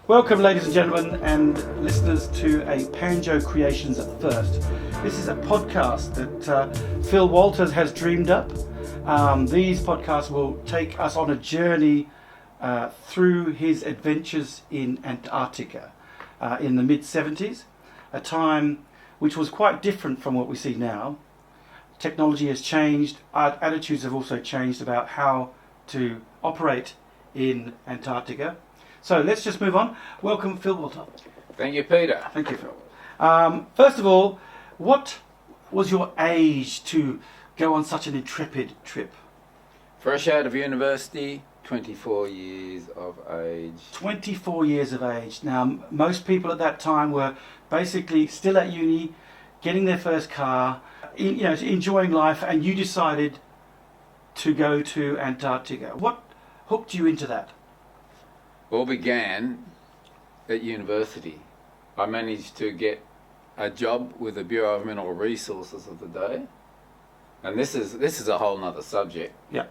Welcome, ladies and gentlemen, and listeners to a Panjo Creations at First. This is a podcast that Phil Wolter has dreamed up. These podcasts will take us on a journey through his adventures in Antarctica in the mid-70s, a time which was quite different from what we see now. Technology has changed, our attitudes have also changed about how to operate in Antarctica. So let's just move on. Welcome, Phil Wolter. Thank you, Peter. Thank you, Phil. First of all, what was your age to go on such an intrepid trip? Fresh out of university, 24 years of age. 24 years of age. Now, most people at that time were basically still at uni, getting their first car, enjoying life, and you decided to go to Antarctica. What hooked you into that? All began at university. I managed to get a job with the Bureau of Mineral Resources of the day. And this is a whole nother subject. Yeah.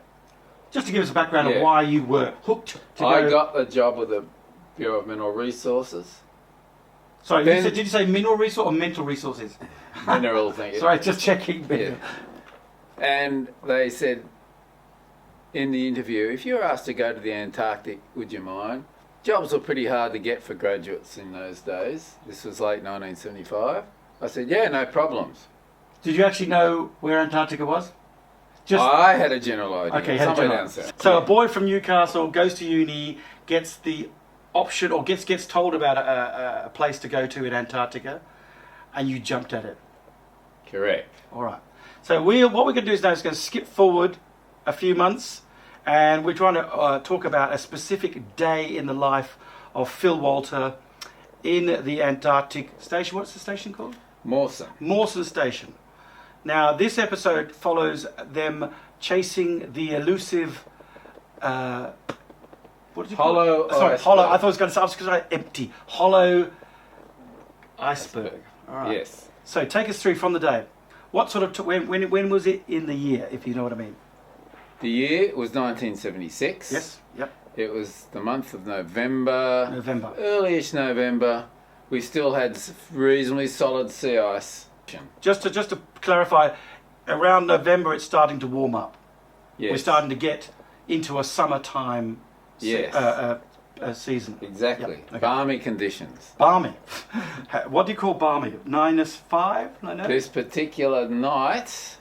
Just to give us a background of why you were hooked to I got the job with the Bureau of Mineral Resources. Sorry, did you say mineral resource or mental resources? Mineral thing. Sorry, just checking. Yeah. And they said in the interview, if you were asked to go to the Antarctic, would you mind? Jobs were pretty hard to get for graduates in those days. This was late 1975. I said, yeah, no problems. Did you actually know where Antarctica was? I had a general idea. Okay, somewhere down south. So a boy from Newcastle goes to uni, gets the option or gets told about a place to go to in Antarctica, and you jumped at it. Correct. All right. So what we're going to do is now is going to skip forward a few months, and we're trying to talk about a specific day in the life of Phil Wolter in the Antarctic station. What's the station called? Mawson Station. Now, this episode follows them chasing the elusive. What did you call Hollow. it? Sorry, hollow. I thought it was going to say empty. Hollow iceberg. All right. Yes. So take us through from the day. What sort of when was it in the year, if you know what I mean? The year was 1976. Yes. Yep. It was the month of November. Early-ish November. We still had reasonably solid sea ice. Just to clarify, around November it's starting to warm up. Yes. We're starting to get into a summertime season. Exactly. Yep. Okay. Balmy conditions. Balmy. What do you call balmy? -5? No. This particular night,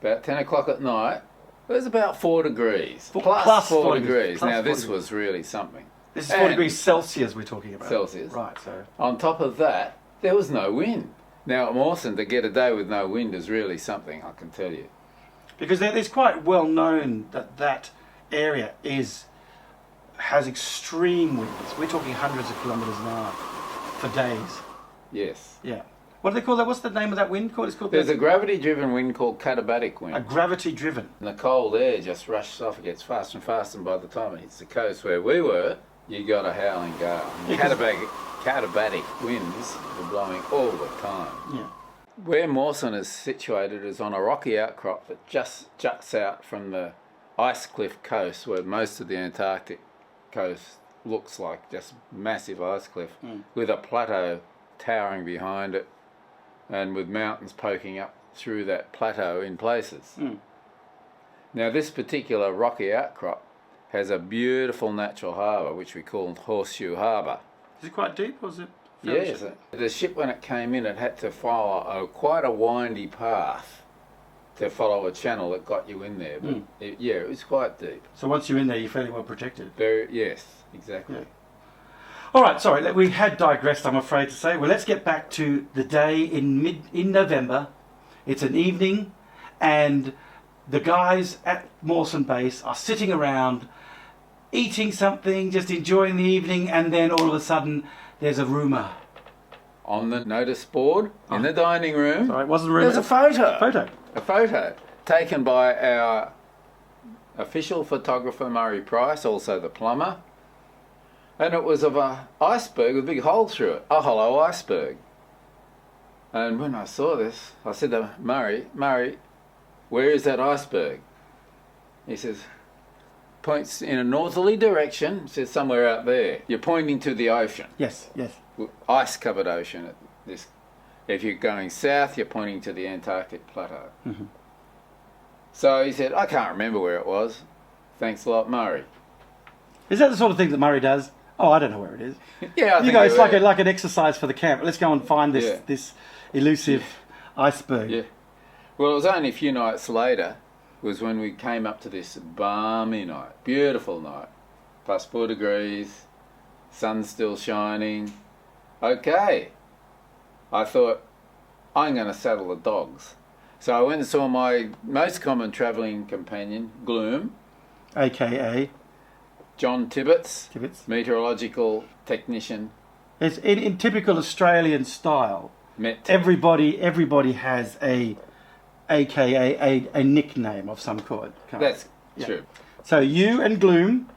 about 10 o'clock at night, it was about 4 degrees. Plus 4 degrees. Now this was really something. This is 4 degrees Celsius we're talking about. Celsius. Right, so. On top of that, there was no wind. Now at Mawson, to get a day with no wind is really something, I can tell you. Because it's quite well known that area has extreme winds. We're talking hundreds of kilometres an hour for days. Yes. Yeah. What do they call that? What's the name of that wind called? It's called. There's a gravity-driven wind called katabatic wind. A gravity-driven. And the cold air just rushes off. It gets faster and faster, and by the time it hits the coast where we were, you got a howling gale. Katabatic winds were blowing all the time. Yeah. Where Mawson is situated is on a rocky outcrop that just juts out from the ice cliff coast, where most of the Antarctic coast looks like just massive ice cliff, with a plateau towering behind it, and with mountains poking up through that plateau in places. Now this particular rocky outcrop has a beautiful natural harbour, which we call Horseshoe Harbour. Is it quite deep, or is it? Yes. The ship, when it came in, it had to follow quite a windy path to follow a channel that got you in there. But it was quite deep. So once you're in there, you're fairly well protected. Yes, exactly. Yeah. All right, sorry, we had digressed, I'm afraid to say. Well, let's get back to the day in November. It's an evening, and the guys at Mawson Base are sitting around, eating something, just enjoying the evening, and then all of a sudden, there's a rumour. On the notice board, in the dining room, sorry, it wasn't a rumour. There's a photo. A photo taken by our official photographer, Murray Price, also the plumber. And it was of an iceberg with a big hole through it, a hollow iceberg. And when I saw this, I said to Murray, where is that iceberg? He says, points in a northerly direction. It says somewhere out there. You're pointing to the ocean. Yes, yes. Ice-covered ocean. If you're going south, you're pointing to the Antarctic plateau. Mm-hmm. So he said, I can't remember where it was. Thanks a lot, Murray. Is that the sort of thing that Murray does? Oh, I don't know where it is. Yeah, I think it's like an exercise for the camp. Let's go and find this Yeah. this elusive iceberg. Yeah. Well, it was only a few nights later was when we came up to this balmy night. Beautiful night. Plus 4 degrees. Sun's still shining. Okay. I thought, I'm going to saddle the dogs. So I went and saw my most common travelling companion, Gloom, AKA John Tibbets, Tibbets. meteorological technician. It's in typical Australian style. Met Everybody has a AKA a nickname of some kind. That's Yeah. true. So you and Gloom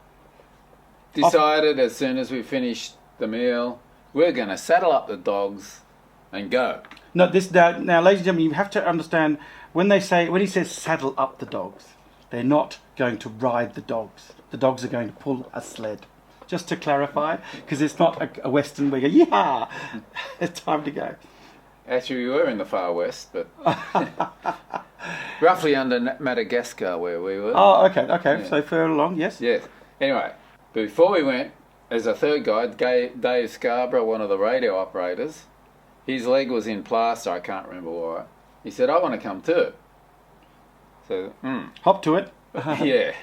Decided as soon as we finished the meal, we're going to saddle up the dogs and go. now, ladies and gentlemen, you have to understand when he says saddle up the dogs, they're not going to ride the dogs. The dogs are going to pull a sled. Just to clarify, because it's not a Western where you go, yeah, it's time to go. Actually, we were in the far west, but roughly under Madagascar where we were. Oh, okay. Yeah. So further along, yes. Yes. Anyway, before we went, as a third guide, Dave Scarborough, one of the radio operators, his leg was in plaster, I can't remember why. He said, I want to come too. So, Hop to it. yeah.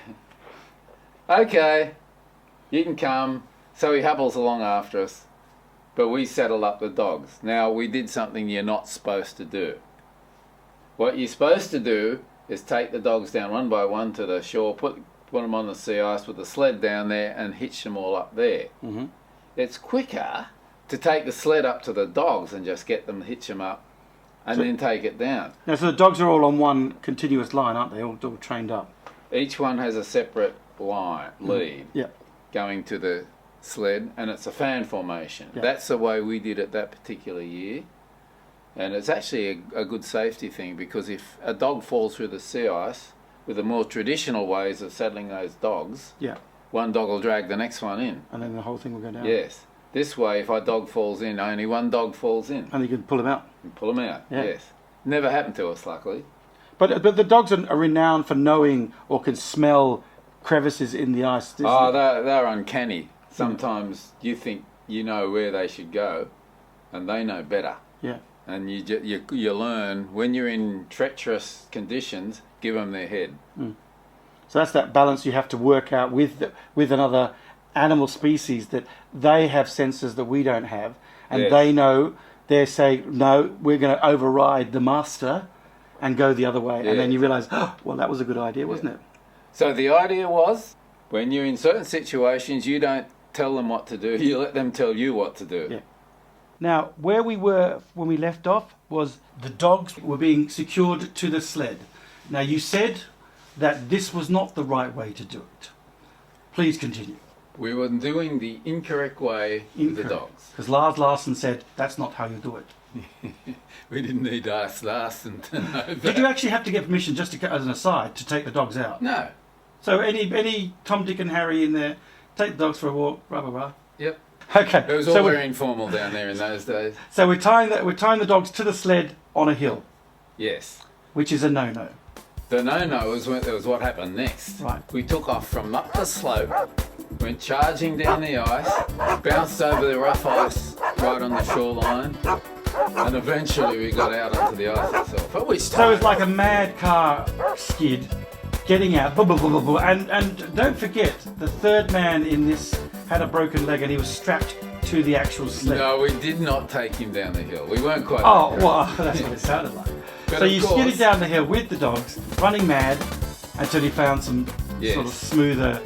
Okay, you can come. So he hobbles along after us, but we saddle up the dogs. Now, we did something you're not supposed to do. What you're supposed to do is take the dogs down one by one to the shore, put them on the sea ice with the sled down there and hitch them all up there. Mm-hmm. It's quicker to take the sled up to the dogs and just get them, hitch them up, and then take it down. Now, so the dogs are all on one continuous line, aren't they? All trained up. Each one has a separate lead Yeah. going to the sled, and it's a fan formation. Yeah. That's the way we did it that particular year. And it's actually a good safety thing, because if a dog falls through the sea ice, with the more traditional ways of saddling those dogs, Yeah. one dog will drag the next one in. And then the whole thing will go down. Yes. This way, if a dog falls in, only one dog falls in. And you can pull them out. And pull them out, Yeah. yes. Never happened to us, luckily. But the dogs are renowned for knowing or can smell crevices in the ice. They're uncanny. Sometimes you think you know where they should go, and they know better. Yeah. And you learn, when you're in treacherous conditions, give them their head. So that's that balance you have to work out with another animal species, that they have senses that we don't have, and Yes. they know. They say, no, we're going to override the master and go the other way. Yeah. And then you realise, oh, well, that was a good idea, wasn't it? So the idea was, when you're in certain situations, you don't tell them what to do, you let them tell you what to do. Yeah. Now, where we were when we left off was the dogs were being secured to the sled. Now, you said that this was not the right way to do it. Please continue. We were doing the incorrect way with the dogs. Because Lars Larson said, that's not how you do it. We didn't need to ask Larson to know that. Did you actually have to get permission, just as an aside, to take the dogs out? No. So any Tom, Dick and Harry in there, take the dogs for a walk, blah, blah, blah. Yep. Okay. It was all very informal down there in those days. So we're tying the dogs to the sled on a hill, Yes. which is a no-no. The no-no was what happened next. Right. We took off from up the slope, went charging down the ice, bounced over the rough ice right on the shoreline, and eventually we got out onto the ice itself. At which time, So it's like a mad car skid, getting out, blah, blah, blah, blah, blah. And don't forget, the third man in this had a broken leg and he was strapped to the actual sled. no, we did not take him down the hill. We weren't quite. Oh, that well, that's what it sounded like. But So of you course- skidded down the hill with the dogs, running mad, until you found some Yes. sort of smoother...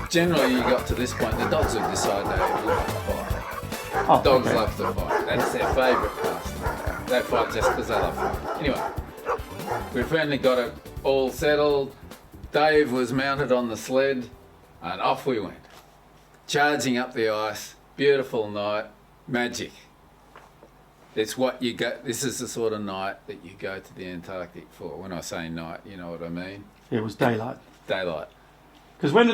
Generally, you got to this point, the dogs would decide they love to fight. Oh, Dogs okay. love to fight. That's their favourite pastime. They fight just because they love fighting. Anyway, we finally got it all settled. Dave was mounted on the sled, and off we went. Charging up the ice, beautiful night, magic. It's what you go. This is the sort of night that you go to the Antarctic for. When I say night, you know what I mean. It was daylight. Daylight. Because when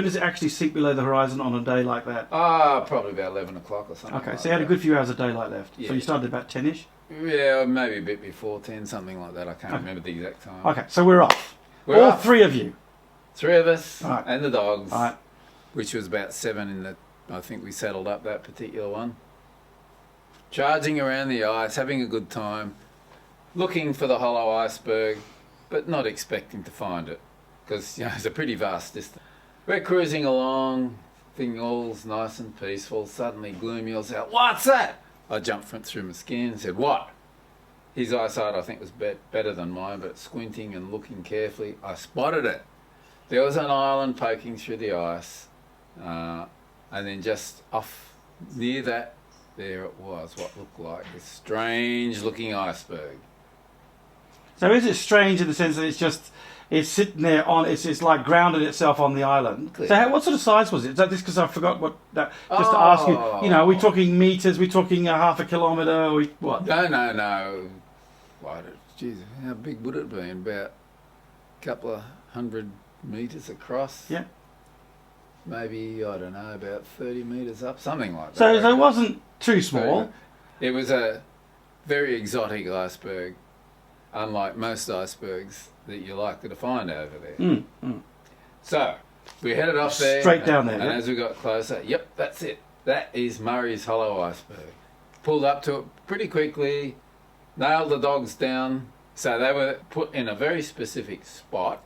does it actually sink below the horizon on a day like that? Probably about 11 o'clock or something. Okay, like so you had a that. good few hours of daylight left. Yeah. So you started about 10ish? Yeah, maybe a bit before 10, something like that. I can't remember the exact time. Okay, so we're off. We're All off. three of you. 3 of us Right. and the dogs, All right. which was about 7 I think we settled up that particular one. Charging around the ice, having a good time, looking for the hollow iceberg, but not expecting to find it, because it's a pretty vast distance. We're cruising along, thinking all's nice and peaceful. Suddenly Gloom yells out, "What's that?" I jumped through my skin and said, "What?" His eyesight, I think, was better than mine, but squinting and looking carefully, I spotted it. There was an island poking through the ice, and then just off near that, there it was, what looked like this strange-looking iceberg. So is it strange in the sense that it's sitting there it's like grounded itself on the island? Clear. So what sort of size was it? Is that just because I forgot what that? Just to ask you, are we talking meters? Are we talking a half a kilometre? Are we what? No. Geez, how big would it have been? About a couple of 100 metres across. Yeah. Maybe, I don't know, about 30 metres up, something like that. So it wasn't too small. It was a very exotic iceberg, unlike most icebergs that you're likely to find over there. So we headed off there. Straight down there. And Yeah. as we got closer, yep, that's it. That is Murray's Hollow Iceberg. Pulled up to it pretty quickly, nailed the dogs down. So they were put in a very specific spot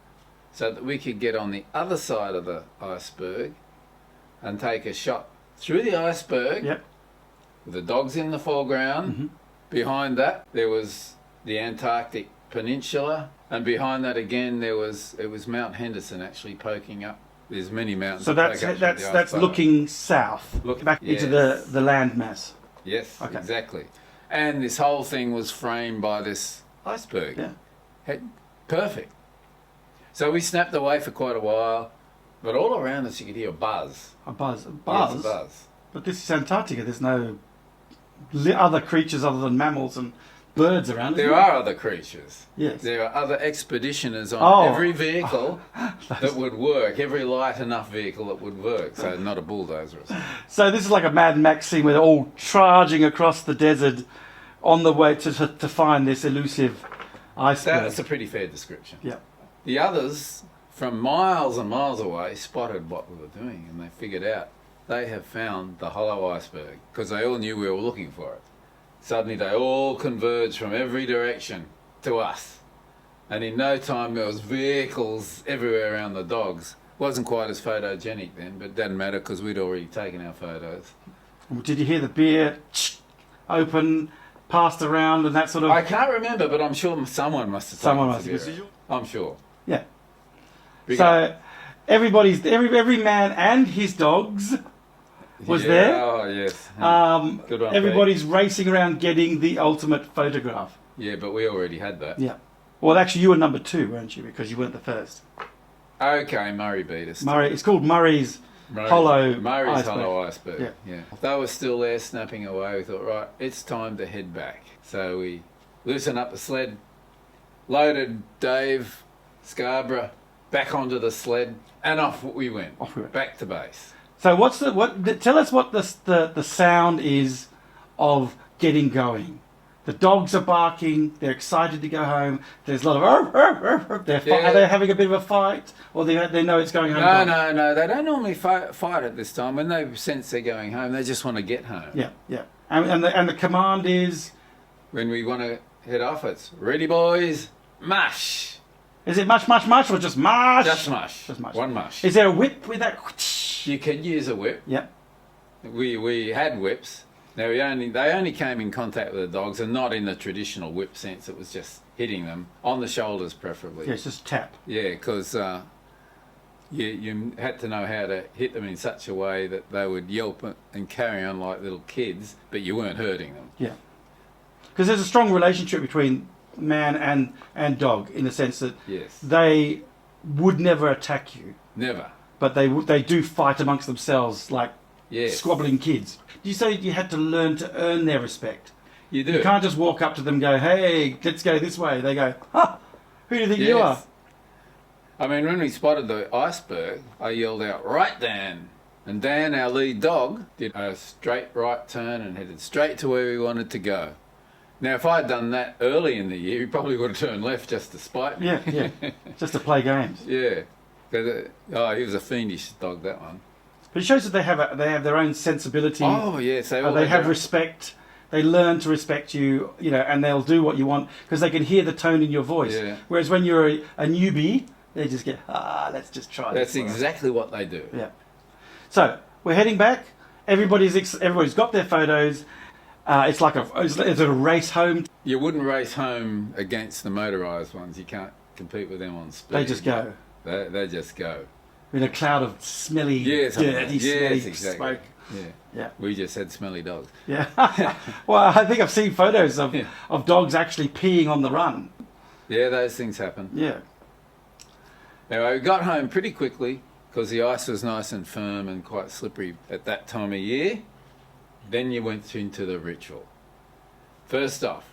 so that we could get on the other side of the iceberg and take a shot through the iceberg. Yep. With the dogs in the foreground. Mm-hmm. Behind that there was the Antarctic Peninsula, and behind that again it was Mount Henderson actually poking up. There's many mountains. So that poke up through the that's iceberg. looking south, back into the land mass. Yes, Okay. exactly. And this whole thing was framed by this iceberg. Yeah. Perfect. So we snapped away for quite a while, but all around us you could hear a buzz. A buzz. Yes, a buzz. But this is Antarctica. There's no other creatures other than mammals and birds around. There are other creatures. Yes. There are other expeditioners on every vehicle that would work, every light enough vehicle that would work. So not a bulldozer or something. So this is like a Mad Max scene where they're all charging across the desert on the way to find this elusive iceberg. That's a pretty fair description. Yeah. The others, from miles and miles away, spotted what we were doing, and they figured out they have found the hollow iceberg, because they all knew we were looking for it. Suddenly they all converged from every direction to us, and in no time there was vehicles everywhere around the dogs. Wasn't quite as photogenic then, but it doesn't matter because we'd already taken our photos. Did you hear the beer open, passed around, and that sort of? I can't remember, but I'm sure someone must have. Someone must taken have. the beer. I'm sure. Yeah. Big So up. every man and his dogs was there. Oh yes. Good one, Everybody's racing around getting the ultimate photograph. Yeah, but we already had that. Yeah. Well, actually, you were number 2, weren't you? Because you weren't the first. Okay, Murray beat us. It's called Murray's Hollow Iceberg. Yeah. They were still there snapping away. We thought, right, it's time to head back. So we loosened up the sled, loaded Dave Scarborough back onto the sled, and off we went. Back to base. So tell us what the sound is of getting going. The dogs are barking. They're excited to go home. There's a lot of are they having a bit of a fight, or they know it's going home? No. They don't normally fight at this time. When they sense they're going home, they just want to get home. Yeah. And the command is when we want to head off. It's ready, boys. Mash. Is it mush, or just mush? Just mush. One mush. Is there a whip with that? You can use a whip. Yeah. We had whips. Now they only came in contact with the dogs, and not in the traditional whip sense. It was just hitting them on the shoulders, preferably. Yeah, it's just tap. Yeah, because you had to know how to hit them in such a way that they would yelp and carry on like little kids, but you weren't hurting them. Yeah. Because there's a strong relationship between man and dog in the sense that they would never attack you. Never. But they do fight amongst themselves like squabbling kids. You say you had to learn to earn their respect. You do. You can't just walk up to them and go, hey, let's go this way. They go, who do you think you are? I mean, when we spotted the iceberg, I yelled out, "Right, Dan!" And Dan, our lead dog, did a straight right turn and headed straight to where we wanted to go. Now, if I'd done that early in the year, he probably would have turned left just to spite me. Yeah, just to play games. Yeah. Oh, he was a fiendish dog, that one. But it shows that they have their own sensibility. Oh, yes. They have respect. They learn to respect you, and they'll do what you want because they can hear the tone in your voice. Yeah. Whereas when you're a newbie, they just get, let's just try this. That's exactly what they do. Yeah. So we're heading back. Everybody's got their photos. It's like is it a race home? You wouldn't race home against the motorised ones. You can't compete with them on speed. They just go. They just go. In a cloud of smelly, dirty, smelly smoke. Yeah. We just had smelly dogs. Yeah. Well, I think I've seen photos of dogs actually peeing on the run. Yeah, those things happen. Yeah. Anyway, we got home pretty quickly because the ice was nice and firm and quite slippery at that time of year. Then you went into the ritual. First off,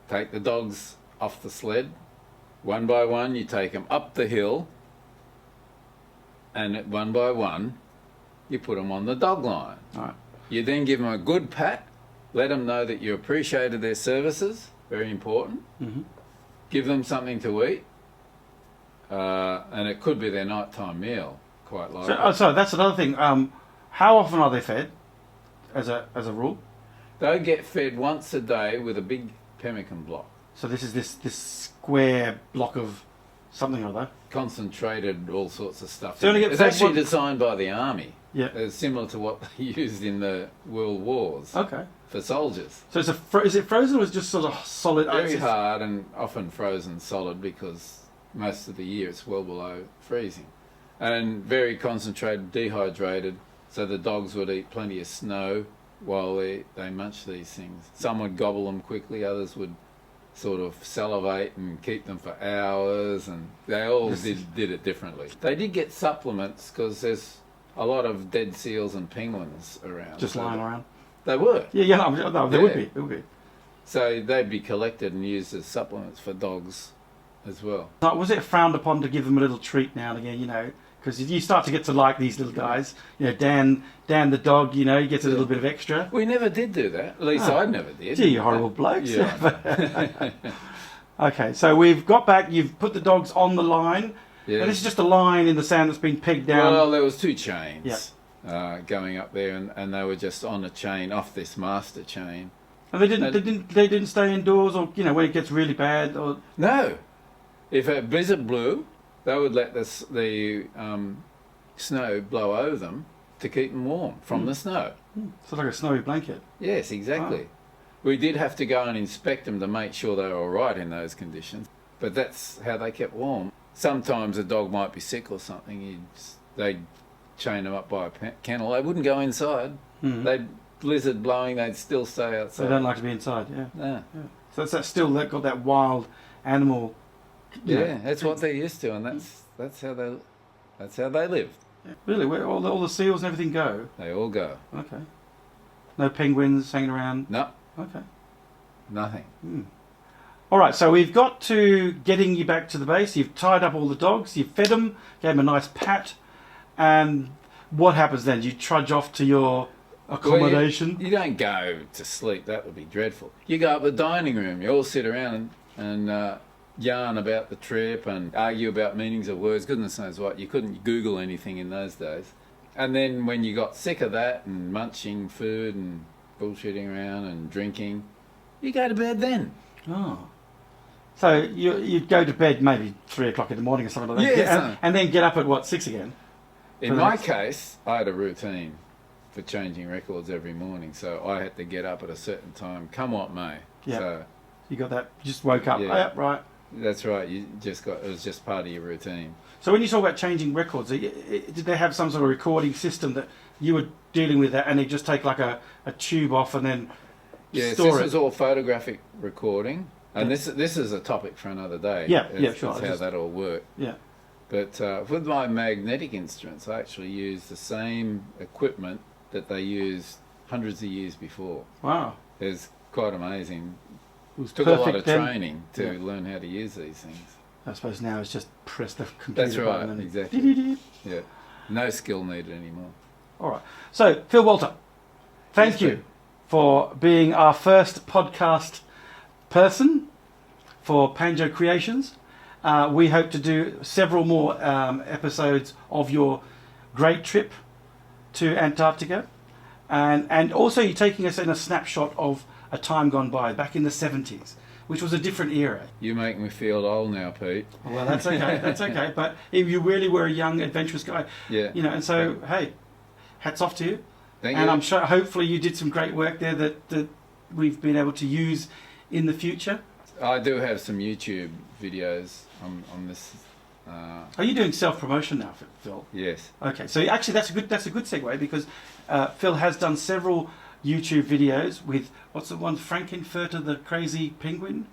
take the dogs off the sled. One by one, you take them up the hill. And one by one, you put them on the dog line. Right. You then give them a good pat. Let them know that you appreciated their services. Very important. Mm-hmm. Give them something to eat. And it could be their nighttime meal, quite likely. So that's another thing. How often are they fed, as a rule? They get fed once a day with a big pemmican block. So this is this square block of something or other. Concentrated all sorts of stuff. So it's actually designed by the army. Yeah. It's similar to what they used in the World Wars. Okay. For soldiers. So is it frozen or is it just sort of solid? Very hard and often frozen solid because most of the year it's well below freezing. And very concentrated, dehydrated, so the dogs would eat plenty of snow while they munch these things. Some would gobble them quickly, others would sort of salivate and keep them for hours, and they all did it differently. They did get supplements because there's a lot of dead seals and penguins around. Just lying around? They were. Yeah, no, there would be. There would be. So they'd be collected and used as supplements for dogs as well. Was it frowned upon to give them a little treat now and again, because you start to get to like these little guys. Dan the dog, he gets a little bit of extra. We never did do that. At least I never did. Gee, you horrible blokes. Yeah. Okay, so we've got back. You've put the dogs on the line. Yeah. And this is just a line in the sand that's been pegged down. Well, there was two chains going up there, and they were just on a chain off this master chain. And they didn't stay indoors, or when it gets really bad, or no. If a blizzard blew, they would let the snow blow over them to keep them warm from the snow. So like a snowy blanket. Yes, exactly. Oh. We did have to go and inspect them to make sure they were all right in those conditions, but that's how they kept warm. Sometimes a dog might be sick or something. They'd chain them up by a kennel. They wouldn't go inside. Mm-hmm. They'd blizzard blowing. They'd still stay outside. They don't like to be inside. Yeah. No. Yeah. So that's still got that wild animal. Yeah, that's what they're used to, and that's how they live. Yeah. Really, where all the seals and everything go? They all go. Okay. No penguins hanging around. No. Okay. Nothing. All right, so we've got to getting you back to the base. You've tied up all the dogs. You've fed them, gave them a nice pat, and what happens then? You trudge off to your accommodation. Well, you don't go to sleep. That would be dreadful. You go up the dining room. You all sit around and yarn about the trip and argue about meanings of words. Goodness knows what. You couldn't Google anything in those days. And then when you got sick of that and munching food and bullshitting around and drinking, you go to bed then. Oh. So you'd go to bed maybe 3 o'clock in the morning or something like that. Yeah, and then get up at 6 again? In my case, I had a routine for changing records every morning, so I had to get up at a certain time, come what may. Yeah. So you got that? You just woke up. Yeah. Right. That's right. It was just part of your routine. So when you talk about changing records, did they have some sort of recording system that you were dealing with that, and they just take like a tube off and then store this it? was all photographic recording, and this is a topic for another day. Yeah, sure. That's how that all worked. Yeah. But with my magnetic instruments, I actually used the same equipment that they used hundreds of years before. Wow. It's quite amazing. It was Took a lot of training to learn how to use these things. I suppose now it's just press the computer That's right, button and exactly. Yeah, no skill needed anymore. All right. So, Phil Wolter, thank Yes, you Pete. for being our first podcast person for Panjo Creations. We hope to do several more episodes of your great trip to Antarctica. And also you're taking us in a snapshot of a time gone by, back in the 70s, which was a different era. You make me feel old now, Pete. Well, that's okay, that's okay. But if you really were a young, adventurous guy, Yeah. you know, and so, hey, hats off to you. Thank And you. I'm sure, hopefully you did some great work there that we've been able to use in the future. I do have some YouTube videos on this. Are you doing self-promotion now, Phil? Yes. Okay, so actually that's a good segue, because Phil has done several YouTube videos with, what's the one, Frankenfurter the Crazy Penguin?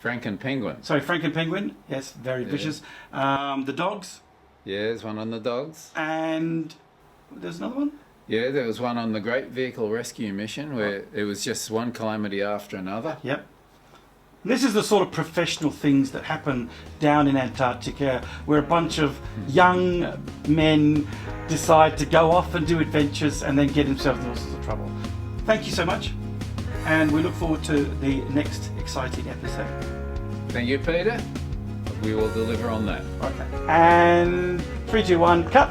Frankenpenguin. Sorry, Frankenpenguin. Yes, very Yeah. vicious. The dogs, Yeah, there's one on the dogs. and there's another one. Yeah, there was one on the Great Vehicle Rescue Mission where it was just one calamity after another. Yep. This is the sort of professional things that happen down in Antarctica, where a bunch of young men decide to go off and do adventures and then get themselves in all sorts of trouble. Thank you so much, and we look forward to the next exciting episode. Thank you, Peter. We will deliver on that. Okay. And 3, 2, 1, cut.